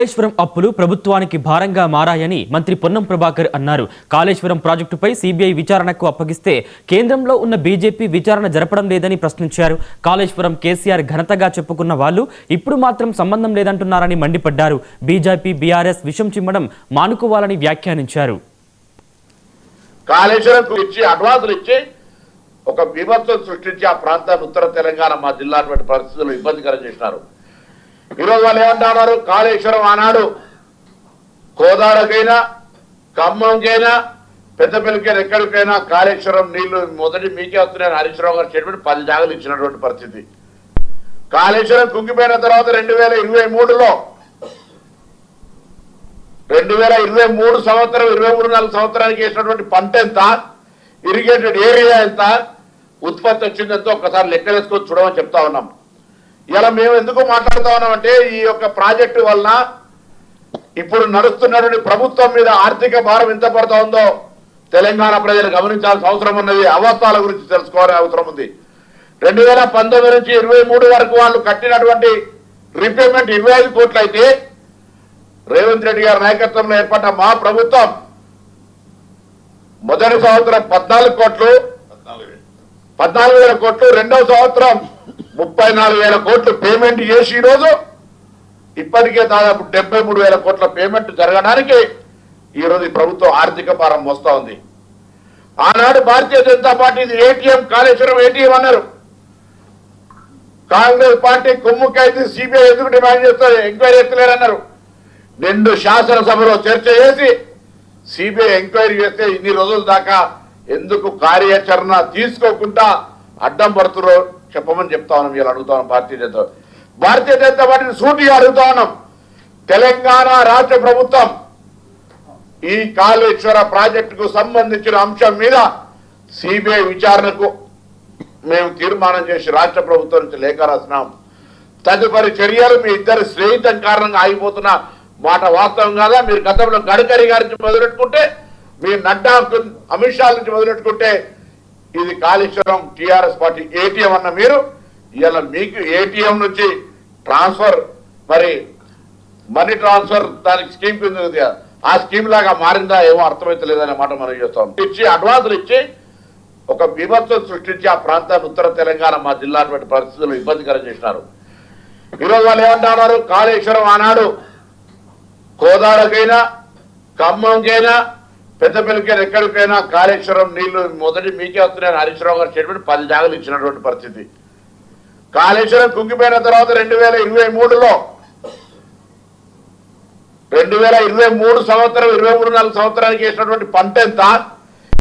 కాళేశ్వరం అప్పులు ప్రభుత్వానికి భారంగా మారాయని మంత్రి పొన్నం ప్రభాకర్ అన్నారు. కాళేశ్వరం ప్రాజెక్టుపై సిబిఐ విచారణకు అప్పగిస్తే కేంద్రంలో ఉన్న బీజేపీ విచారణ జరపడం లేదని ప్రశ్నించారు. కాళేశ్వరం కేసీఆర్ ఘనతగా చెప్పుకున్న వాళ్ళు ఇప్పుడు మాత్రం సంబంధం లేదంటున్నారని మండిపడ్డారు. బీజేపీ బీఆర్ఎస్ విషం చిమ్మడం మానుకోవాలని వ్యాఖ్యానించారు. కాళేశ్వరం గురించి అడ్వాన్సులు ఇచ్చి ఒక విమర్శలు సృష్టించి ఆ ప్రాంతాన్ని ఉత్తర తెలంగాణ మా జిల్లా పరిస్థితులు ఇబ్బందికరం చేసినారు. ఈరోజు వాళ్ళు ఏమంటున్నారు, కాళేశ్వరం ఆనాడు కోదాడకైనా ఖమ్మంకైనా పెద్దపల్లికైనా ఎక్కడికైనా కాళేశ్వరం నీళ్లు మొదటి మీకే వస్తున్నాయని హరీష్ రావు గారు స్టేట్మెంట్ 10 జాగలు ఇచ్చినటువంటి పరిస్థితి. కాళేశ్వరం కుంగిపోయిన తర్వాత 2023లో 2023 సంవత్సరం 23-24 సంవత్సరానికి వేసినటువంటి పంట ఎంత, ఇరిగేటెడ్ ఏరియా ఎంత, ఉత్పత్తి వచ్చిందంతో ఒక్కసారి లెక్కలేసుకొని చూడమని చెప్తా ఉన్నాం. ఇలా మేము ఎందుకు మాట్లాడుతా ఉన్నామంటే ఈ యొక్క ప్రాజెక్టు వలన ఇప్పుడు నడుస్తున్నటువంటి ప్రభుత్వం మీద ఆర్థిక భారం ఎంత పడుతూ ఉందో తెలంగాణ ప్రజలు గమనించాల్సిన అవసరం ఉన్నది. అవస్థల గురించి తెలుసుకోవాల్సిన అవసరం ఉంది. 2019 నుంచి 23 వరకు వాళ్ళు కట్టినటువంటి రీపేమెంట్ 25 కోట్లు అయితే రేవంత్ రెడ్డి గారి నాయకత్వంలో ఏర్పడ్డ మా ప్రభుత్వం మొదటి సంవత్సరం 14 కోట్లు 14,000 కోట్లు, రెండవ సంవత్సరం 34,000 కోట్లు పేమెంట్ చేసి ఈరోజు ఇప్పటికే దాదాపు 73,000 కోట్ల పేమెంట్ జరగడానికి ఈరోజు ఈ ప్రభుత్వం ఆర్థిక భారం మోస్తా ఉంది. ఆనాడు Bharatiya Janata party ATM Kaleshwaram ATM అన్నారు. కాంగ్రెస్ పార్టీ కుమ్ముకైతే సిబిఐ ఎందుకు డిమాండ్ చేస్తారు, ఎంక్వైరీ ఎత్తలేరన్నారు. 2 శాసనసభలో చర్చ చేసి సిబిఐ ఎంక్వైరీ చేస్తే ఇన్ని రోజుల దాకా ఎందుకు కార్యాచరణ తీసుకోకుండా అడ్డం పడుతున్నారో చెప్పమని చెప్తా ఉన్నాం. ఇలా అడుగుతా ఉన్నాం భారతీయ జనతా పార్టీని సూటిగా అడుగుతా ఉన్నాం. తెలంగాణ రాష్ట్ర ప్రభుత్వం ఈ కాళేశ్వర ప్రాజెక్టుకు సంబంధించిన అంశం మీద సిబిఐ విచారణకు మేము తీర్మానం చేసి రాష్ట్ర ప్రభుత్వం నుంచి లేఖ రాసినాం. తదుపరి చర్యలు మీ ఇద్దరు స్నేహితం కారణంగా ఆగిపోతున్న మాట వాస్తవం కాదా? మీరు గతంలో గడ్కరీ గారి నుంచి మొదలెట్టుకుంటే, మీరు నడ్డా అమిత్ షా నుంచి మొదలెట్టుకుంటే ఇది కాళేశ్వరం టీఆర్ఎస్ పార్టీ ఏటీఎం అన్న మీరు ఇలా మీకు ఏటీఎం నుంచి ట్రాన్స్ఫర్ మరి మనీ ట్రాన్స్ఫర్ దానికి స్కీమ్ కింద ఆ స్కీమ్ లాగా మారిందా ఏమో అర్థమైతలేదనే మాట మనం చేస్తాం. ఇచ్చి అడ్వాన్సులు ఇచ్చి ఒక విమర్శలు సృష్టించి ఆ ప్రాంతాన్ని ఉత్తర తెలంగాణ మా జిల్లా పరిస్థితులు ఇబ్బందికరం చేసినారు. ఈరోజు వాళ్ళు ఏమంటున్నారు, కాళేశ్వరం ఆనాడు కోదాడకైనా ఖమ్మంకైనా పెద్దపల్లికైనా ఎక్కడికైనా కాళేశ్వరం నీళ్లు మొదటి మీకే వస్తున్నాయని హరీష్ రావు గారు స్టేట్మెంట్ 10 జాగలు ఇచ్చినటువంటి పరిస్థితి. కాళేశ్వరం కుంగిపోయిన తర్వాత 2023లో 2023 సంవత్సరం 23-24 సంవత్సరానికి వేసినటువంటి పంట ఎంత,